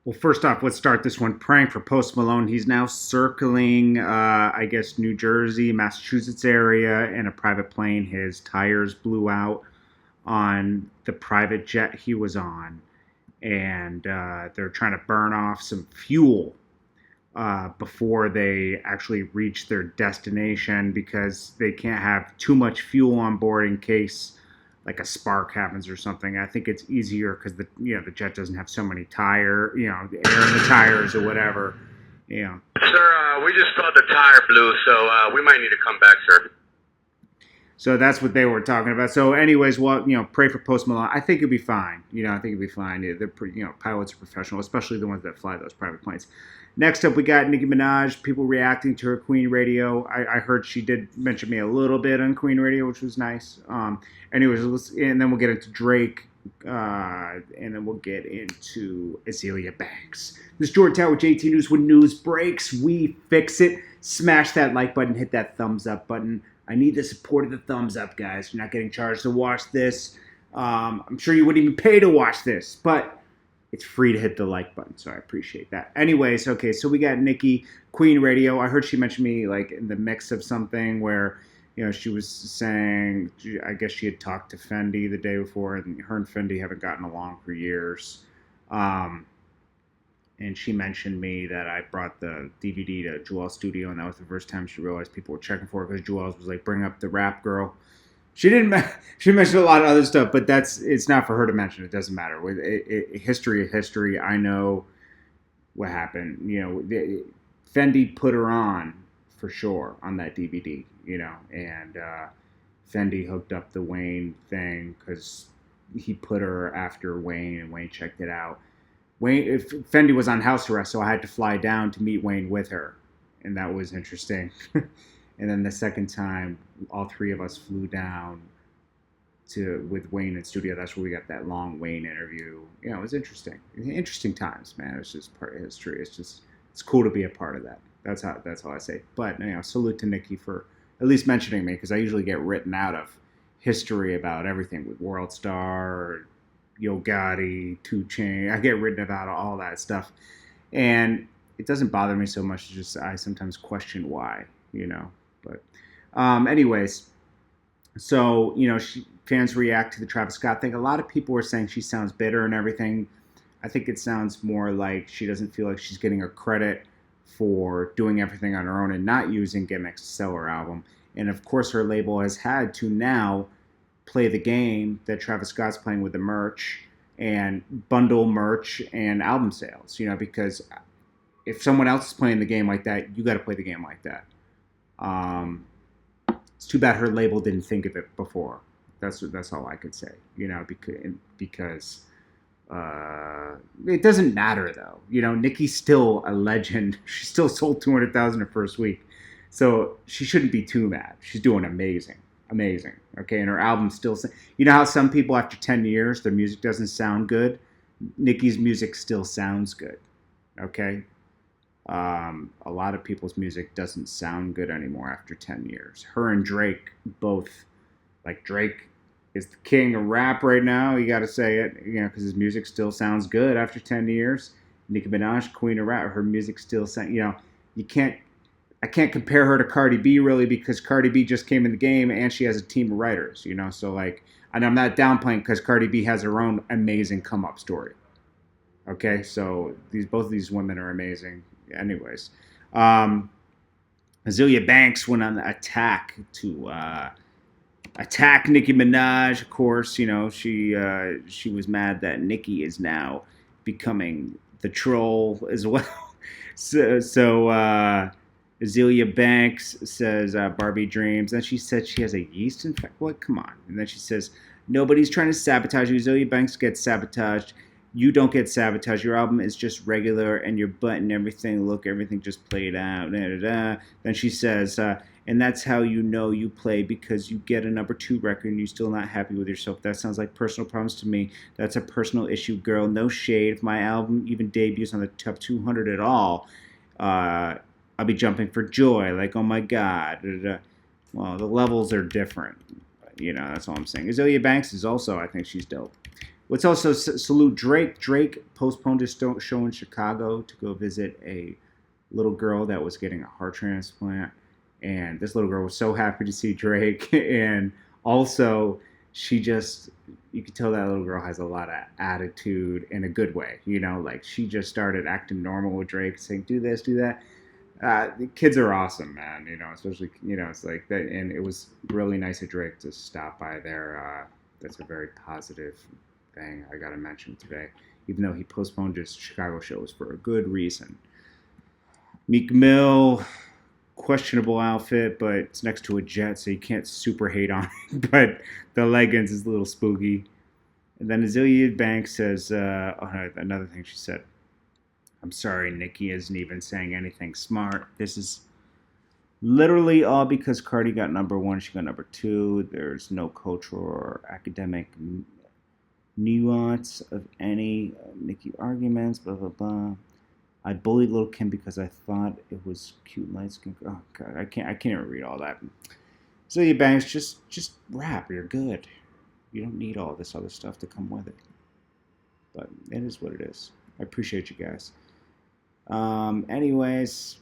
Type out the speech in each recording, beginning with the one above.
Well, first off, let's start this one. Praying for Post Malone. He's now circling, I guess, New Jersey, Massachusetts area in a private plane. His tires blew out on the private jet he was on, and they're trying to burn off some fuel before they actually reach their destination because they can't have too much fuel on board in case like a spark happens or something. I think it's easier because the jet doesn't have so many air in the tires or whatever. You know. Sir, we just felt the tire blew, so we might need to come back, sir. So that's what they were talking about. So, anyways, well, pray for Post Malone. I think it'll be fine. I think it'll be fine. They're pretty, pilots are professional, especially the ones that fly those private planes. Next up, we got Nicki Minaj. People reacting to her Queen Radio. I heard she did mention me a little bit on Queen Radio, which was nice. Anyways, and then we'll get into Drake, and then we'll get into Azealia Banks. This is Jordan Tower with JT News. When news breaks, we fix it. Smash that like button, hit that thumbs up button. I need the support of the thumbs up, guys. You're not getting charged to watch this. I'm sure you wouldn't even pay to watch this, but it's free to hit the like button, so I appreciate that. Anyways, okay, so we got Nicki, Queen Radio. I heard she mentioned me like in the mix of something where, she was saying, I guess she had talked to Fendi the day before, and her and Fendi haven't gotten along for years. And she mentioned me that I brought the DVD to Joel's studio, and that was the first time she realized people were checking for it because Joel's was like, bring up the rap girl. She didn't. She mentioned a lot of other stuff, but it's not for her to mention. It doesn't matter. History is history. I know what happened. Fendi put her on for sure on that DVD. And Fendi hooked up the Wayne thing because he put her after Wayne, and Wayne checked it out. Fendi was on house arrest, so I had to fly down to meet Wayne with her, and that was interesting. And then the second time, all three of us flew down with Wayne in studio. That's where we got that long Wayne interview. It was interesting. Interesting times, man. It's just part of history. It's cool to be a part of that. That's all I say. But salute to Nicki for at least mentioning me, because I usually get written out of history about everything with World Star, Yo Gotti, 2 Chainz. I get written about all that stuff, and it doesn't bother me so much. It's just I sometimes question why. But anyways, so fans react to the Travis Scott thing. A lot of people were saying she sounds bitter and everything. I think it sounds more like she doesn't feel like she's getting her credit for doing everything on her own and not using gimmicks to sell her album. And of course, her label has had to now play the game that Travis Scott's playing with the merch and bundle merch and album sales. Because if someone else is playing the game like that, you got to play the game like that. It's too bad her label didn't think of it before. That's all I could say. Because it doesn't matter though. Nicki's still a legend. She still sold 200,000 her first week, so she shouldn't be too mad. She's doing amazing. Okay, and her album still. How some people after 10 years their music doesn't sound good. Nicki's music still sounds good. Okay. A lot of people's music doesn't sound good anymore after 10 years. Her and Drake both, like Drake is the king of rap right now. You got to say it, because his music still sounds good after 10 years. Nicki Minaj, queen of rap, her music still sounds, I can't compare her to Cardi B really because Cardi B just came in the game and she has a team of writers, so and I'm not downplaying because Cardi B has her own amazing come up story. Okay, so both of these women are amazing. Anyways, Azealia Banks went on the attack to attack Nicki Minaj. Of course, she was mad that Nicki is now becoming the troll as well. So Azealia Banks says Barbie dreams. Then she said she has a yeast infection. What? Come on. And then she says nobody's trying to sabotage you. Azealia Banks gets sabotaged. You don't get sabotaged. Your album is just regular, and your butt and everything, everything just played out. Da, da, da. Then she says, and that's how you know you play, because you get a number 2 record and you're still not happy with yourself. That sounds like personal problems to me. That's a personal issue, girl. No shade. If my album even debuts on the top 200 at all, I'll be jumping for joy. Like, oh my God. Da, da, da. Well, the levels are different. That's all I'm saying. Azealia Banks is also, I think she's dope. Let's also salute Drake. Drake postponed his show in Chicago to go visit a little girl that was getting a heart transplant. And this little girl was so happy to see Drake. And also, she just, you could tell that little girl has a lot of attitude in a good way. You know, like she just started acting normal with Drake, saying, do this, do that. The kids are awesome, man. You know, especially, you know, it's like that. And it was really nice of Drake to stop by there. That's a very positive thing I got to mention today. Even though he postponed his Chicago shows for a good reason. Meek Mill, questionable outfit, but it's next to a jet, so you can't super hate on it. But the leggings is a little spooky. And then Azealia Banks says, another thing she said, I'm sorry, Nicki isn't even saying anything smart. This is literally all because Cardi got number one, she got number two. There's no cultural or academic nuance of any Nicki arguments, blah, blah, blah. I bullied Lil Kim because I thought it was cute light skin. Oh god, I can't even read all that. Azealia Banks, just rap. You're good. You don't need all this other stuff to come with it. But it is what it is. I appreciate you guys. Anyways,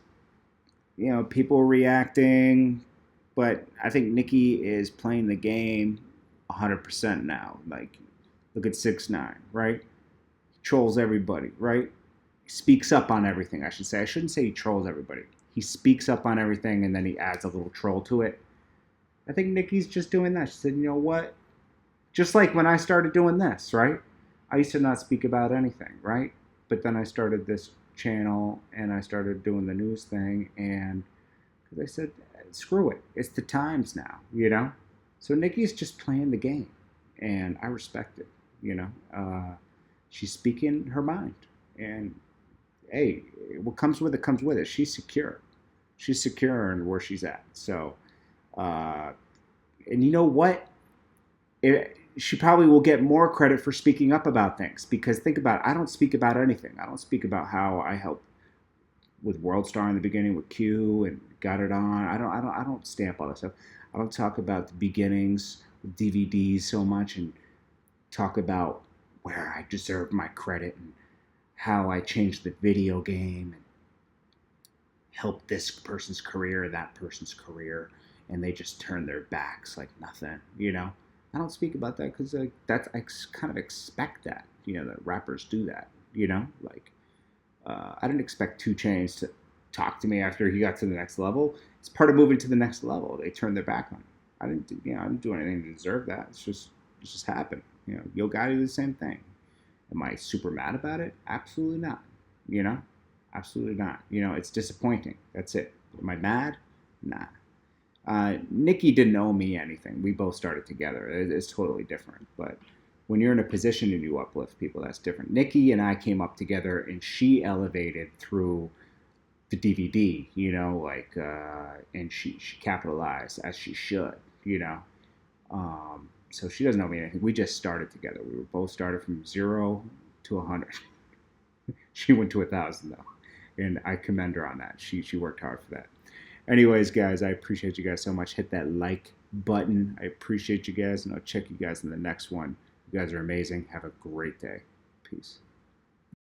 you know, people reacting, but I think Nicki is playing the game 100% now. Like, look at 6ix9ine, right? He trolls everybody, right? He speaks up on everything, I should say. I shouldn't say he trolls everybody. He speaks up on everything and then he adds a little troll to it. I think Nicki's just doing that. She said, you know what? Just like when I started doing this, right? I used to not speak about anything, right? But then I started this channel and I started doing the news thing, and because I said, screw it. It's the times now, you know? So Nicki's just playing the game, and I respect it, you know? She's speaking her mind, and hey, what comes with it comes with it. She's secure. She's secure in where she's at. So, and you know what? She probably will get more credit for speaking up about things, because think about it, I don't speak about anything. I don't speak about how I helped with World Star in the beginning with Q and got it on. I don't stamp all that stuff. I don't talk about the beginnings with DVDs so much and talk about where I deserve my credit and how I changed the video game and helped this person's career, that person's career, and they just turn their backs like nothing, you know? I don't speak about that because I kind of expect that, you know, that rappers do that, you know? Like, I didn't expect 2 Chainz to talk to me after he got to the next level. It's part of moving to the next level. They turned their back on me. I didn't do anything to deserve that. It just happened. You know, Yo Gotti did the same thing. Am I super mad about it? Absolutely not. You know, absolutely not. You know, it's disappointing. That's it. Am I mad? Nah. Nicki didn't owe me anything. We both started together. It's totally different. But when you're in a position and you uplift people, that's different. Nicki and I came up together, and she elevated through the DVD, you know, like, and she capitalized as she should, you know. So she doesn't owe me anything. We just started together. We were both started from 0 to 100. She went to 1,000 though, and I commend her on that. She worked hard for that. Anyways, guys, I appreciate you guys so much. Hit that like button. I appreciate you guys, and I'll check you guys in the next one. You guys are amazing. Have a great day. Peace.